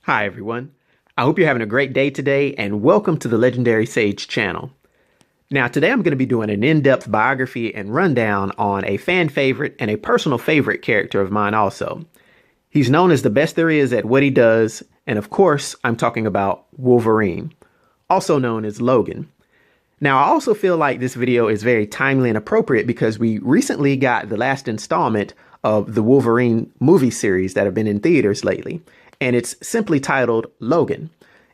Hi everyone, I hope you're having a great day today and welcome to the Legendary Sage channel. Now today I'm going to be doing an in-depth biography and rundown on a fan favorite and a personal favorite character of mine also. He's known as the best there is at what he does, and of course I'm talking about Wolverine, also known as Logan. Now I also feel like this video is very timely and appropriate because we recently got the last installment of the Wolverine movie series that have been in theaters lately. And it's simply titled Logan.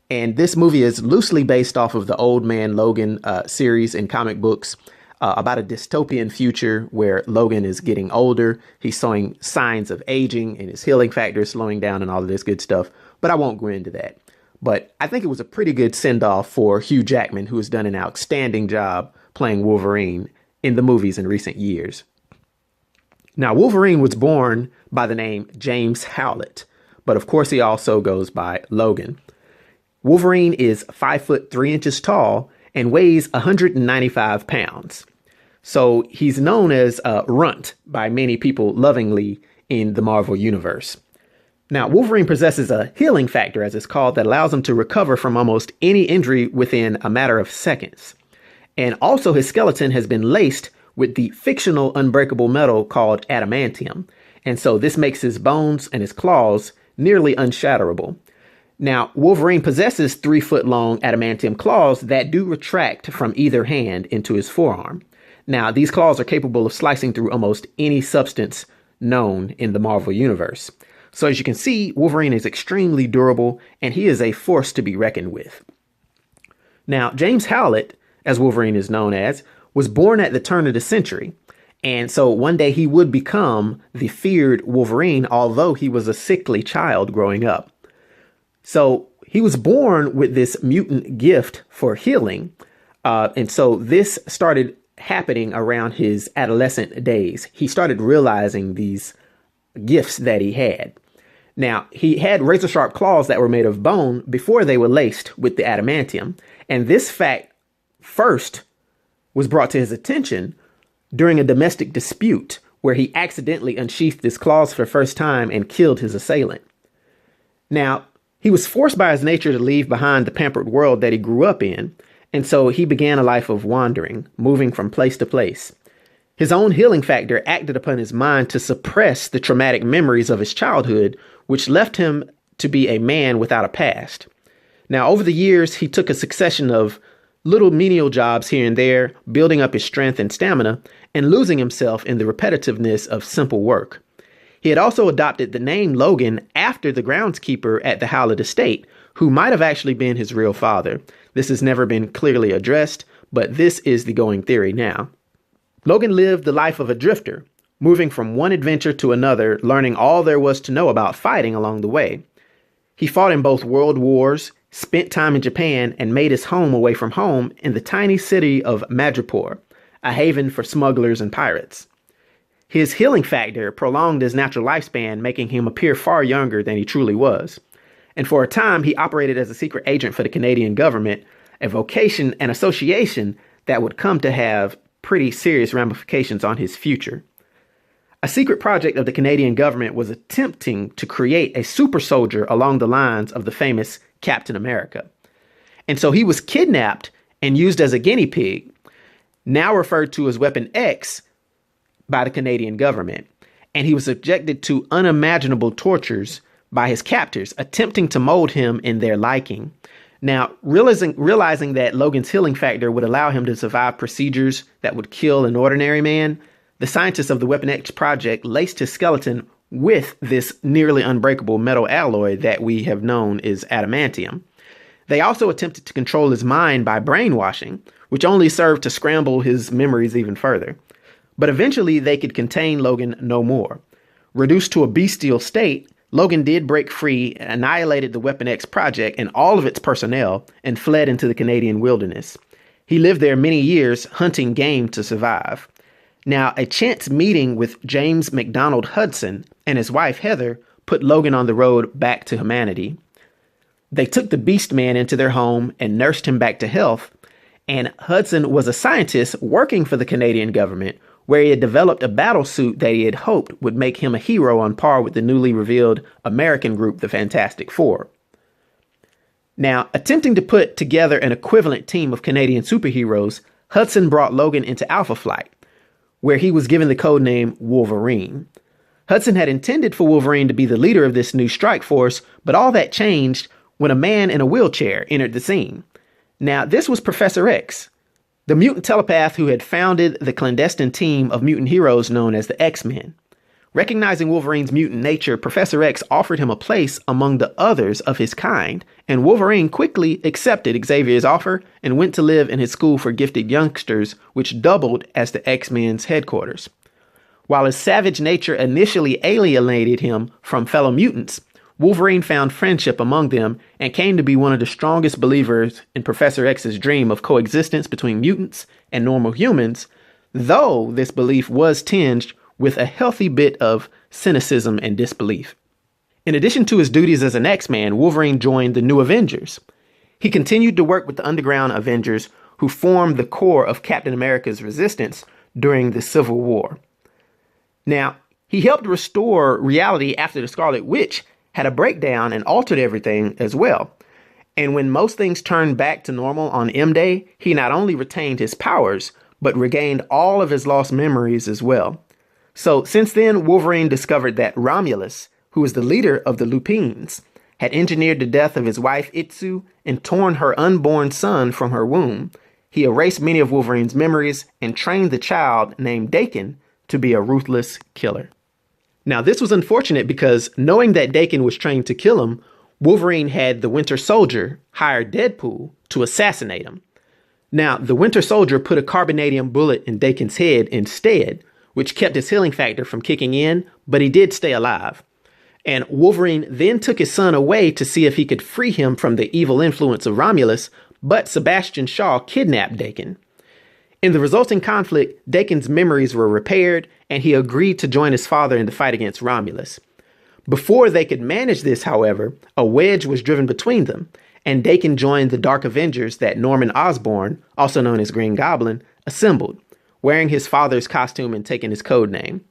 And this movie is loosely based off of the Old Man Logan series in comic books about a dystopian future where Logan is getting older. He's showing signs of aging and his healing factor is slowing down and all of this good stuff. But I won't go into that. But I think it was a pretty good send-off for Hugh Jackman, who has done an outstanding job playing Wolverine in the movies in recent years. Now, Wolverine was born by the name James Howlett. But of course, he also goes by Logan. Wolverine is 5'3" tall and weighs 195 pounds. So he's known as Runt by many people lovingly in the Marvel Universe. Now, Wolverine possesses a healing factor, as it's called, that allows him to recover from almost any injury within a matter of seconds. And also his skeleton has been laced with the fictional unbreakable metal called adamantium. And so this makes his bones and his claws nearly unshatterable. Now, Wolverine possesses 3-foot-long adamantium claws that do retract from either hand into his forearm. Now, these claws are capable of slicing through almost any substance known in the Marvel Universe. So as you can see, Wolverine is extremely durable, and he is a force to be reckoned with. Now, James Howlett, as Wolverine is known as, was born at the turn of the century. And so one day he would become the feared Wolverine, although he was a sickly child growing up. So he was born with this mutant gift for healing. And so this started happening around his adolescent days. He started realizing these gifts that he had. Now, he had razor sharp claws that were made of bone before they were laced with the adamantium. And this fact first was brought to his attention during a domestic dispute where he accidentally unsheathed his claws for the first time and killed his assailant. Now, he was forced by his nature to leave behind the pampered world that he grew up in, and so he began a life of wandering, moving from place to place. His own healing factor acted upon his mind to suppress the traumatic memories of his childhood, which left him to be a man without a past. Now, over the years, he took a succession of little menial jobs here and there, building up his strength and stamina, and losing himself in the repetitiveness of simple work. He had also adopted the name Logan after the groundskeeper at the Howlett estate, who might have actually been his real father. This has never been clearly addressed, but this is the going theory now. Logan lived the life of a drifter, moving from one adventure to another, learning all there was to know about fighting along the way. He fought in both world wars, spent time in Japan, and made his home away from home in the tiny city of Madripoor, a haven for smugglers and pirates. His healing factor prolonged his natural lifespan, making him appear far younger than he truly was. And for a time, he operated as a secret agent for the Canadian government, a vocation and association that would come to have pretty serious ramifications on his future. A secret project of the Canadian government was attempting to create a super soldier along the lines of the famous Captain America. And so he was kidnapped and used as a guinea pig, now referred to as Weapon X by the Canadian government. And he was subjected to unimaginable tortures by his captors, attempting to mold him in their liking. Now, realizing that Logan's healing factor would allow him to survive procedures that would kill an ordinary man, the scientists of the Weapon X project laced his skeleton with this nearly unbreakable metal alloy that we have known is adamantium. They also attempted to control his mind by brainwashing, which only served to scramble his memories even further. But eventually they could contain Logan no more. Reduced to a bestial state, Logan did break free, annihilated the Weapon X project and all of its personnel, and fled into the Canadian wilderness. He lived there many years, hunting game to survive. Now, a chance meeting with James MacDonald Hudson and his wife Heather put Logan on the road back to humanity. They took the Beast Man into their home and nursed him back to health, and Hudson was a scientist working for the Canadian government, where he had developed a battle suit that he had hoped would make him a hero on par with the newly revealed American group, the Fantastic Four. Now, attempting to put together an equivalent team of Canadian superheroes, Hudson brought Logan into Alpha Flight, where he was given the codename Wolverine. Hudson had intended for Wolverine to be the leader of this new strike force, but all that changed when a man in a wheelchair entered the scene. Now, this was Professor X, the mutant telepath who had founded the clandestine team of mutant heroes known as the Xmen. Recognizing Wolverine's mutant nature, Professor X offered him a place among the others of his kind, and Wolverine quickly accepted Xavier's offer and went to live in his school for gifted youngsters, which doubled as the X-Men's headquarters. While his savage nature initially alienated him from fellow mutants, Wolverine found friendship among them and came to be one of the strongest believers in Professor X's dream of coexistence between mutants and normal humans, though this belief was tinged with a healthy bit of cynicism and disbelief. In addition to his duties as an X-Man, Wolverine joined the New Avengers. He continued to work with the Underground Avengers, who formed the core of Captain America's resistance during the Civil War. Now, he helped restore reality after the Scarlet Witch had a breakdown and altered everything as well. And when most things turned back to normal on M-Day, he not only retained his powers, but regained all of his lost memories as well. So since then, Wolverine discovered that Romulus, who was the leader of the Lupines, had engineered the death of his wife Itsu and torn her unborn son from her womb. He erased many of Wolverine's memories and trained the child named Daken to be a ruthless killer. Now, this was unfortunate because knowing that Daken was trained to kill him, Wolverine had the Winter Soldier hire Deadpool to assassinate him. Now, the Winter Soldier put a carbonadium bullet in Daken's head instead, which kept his healing factor from kicking in, but he did stay alive. And Wolverine then took his son away to see if he could free him from the evil influence of Romulus, but Sebastian Shaw kidnapped Daken. In the resulting conflict, Daken's memories were repaired, and he agreed to join his father in the fight against Romulus. Before they could manage this, however, a wedge was driven between them, and Daken joined the Dark Avengers that Norman Osborn, also known as Green Goblin, assembled, wearing his father's costume and taking his code name.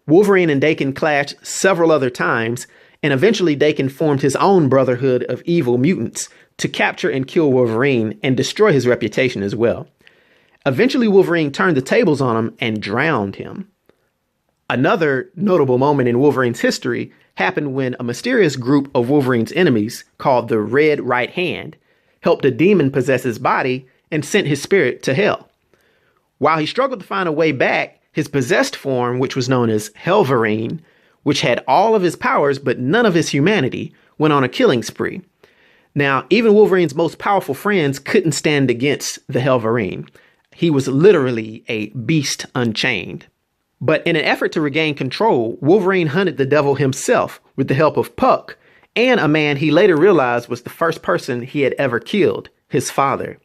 Wolverine and Daken clashed several other times, and eventually Daken formed his own brotherhood of evil mutants to capture and kill Wolverine and destroy his reputation as well. Eventually, Wolverine turned the tables on him and drowned him. Another notable moment in Wolverine's history happened when a mysterious group of Wolverine's enemies, called the Red Right Hand, helped a demon possess his body and sent his spirit to hell. While he struggled to find a way back, his possessed form, which was known as Hellverine, which had all of his powers but none of his humanity, went on a killing spree. Now, even Wolverine's most powerful friends couldn't stand against the Hellverine. He was literally a beast unchained. But in an effort to regain control, Wolverine hunted the devil himself with the help of Puck and a man he later realized was the first person he had ever killed, his father.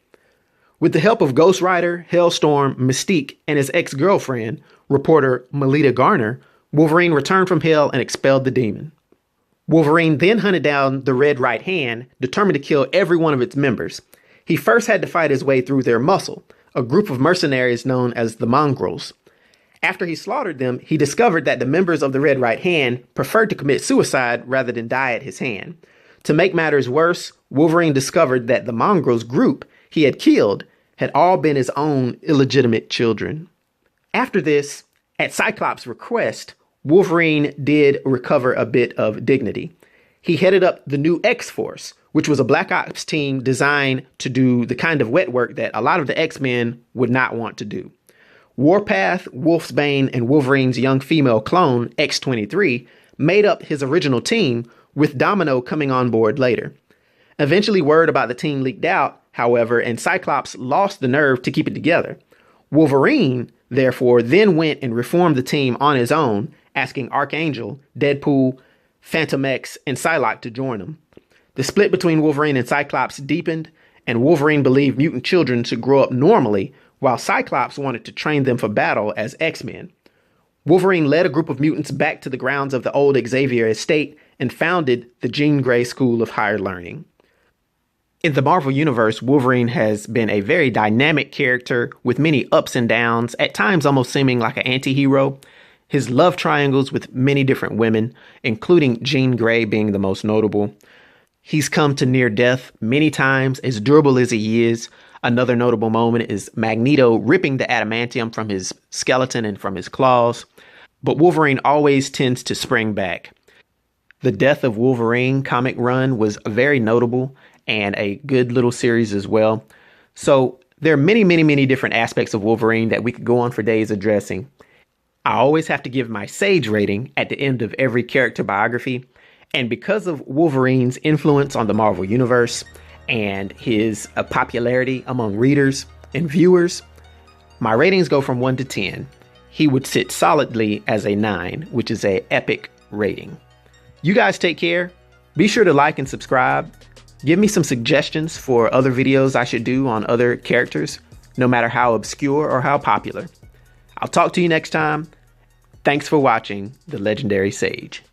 With the help of Ghost Rider, Hellstorm, Mystique, and his ex-girlfriend, reporter Melita Garner, Wolverine returned from hell and expelled the demon. Wolverine then hunted down the Red Right Hand, determined to kill every one of its members. He first had to fight his way through their muscle, a group of mercenaries known as the Mongrels. After he slaughtered them, he discovered that the members of the Red Right Hand preferred to commit suicide rather than die at his hand. To make matters worse, Wolverine discovered that the Mongrels group he had killed had all been his own illegitimate children. After this, at Cyclops' request, Wolverine did recover a bit of dignity. He headed up the new X-Force, which was a Black Ops team designed to do the kind of wet work that a lot of the X-Men would not want to do. Warpath, Wolfsbane, and Wolverine's young female clone, X-23, made up his original team, with Domino coming on board later. Eventually, word about the team leaked out, however, and Cyclops lost the nerve to keep it together. Wolverine, therefore, then went and reformed the team on his own, asking Archangel, Deadpool, Phantom X, and Psylocke to join him. The split between Wolverine and Cyclops deepened, and Wolverine believed mutant children should grow up normally, while Cyclops wanted to train them for battle as X-Men. Wolverine led a group of mutants back to the grounds of the old Xavier estate and founded the Jean Grey School of Higher Learning. In the Marvel Universe, Wolverine has been a very dynamic character with many ups and downs, at times almost seeming like an anti-hero. His love triangles with many different women, including Jean Grey being the most notable. He's come to near death many times, as durable as he is. Another notable moment is Magneto ripping the adamantium from his skeleton and from his claws. But Wolverine always tends to spring back. The Death of Wolverine comic run was very notable and a good little series as well. So there are many different aspects of Wolverine that we could go on for days addressing. I always have to give my Sage rating at the end of every character biography. And because of Wolverine's influence on the Marvel Universe and his popularity among readers and viewers, my ratings go from 1 to 10. He would sit solidly as a 9, which is an epic rating. You guys take care. Be sure to like and subscribe. Give me some suggestions for other videos I should do on other characters, no matter how obscure or how popular. I'll talk to you next time. Thanks for watching The Legendary Sage.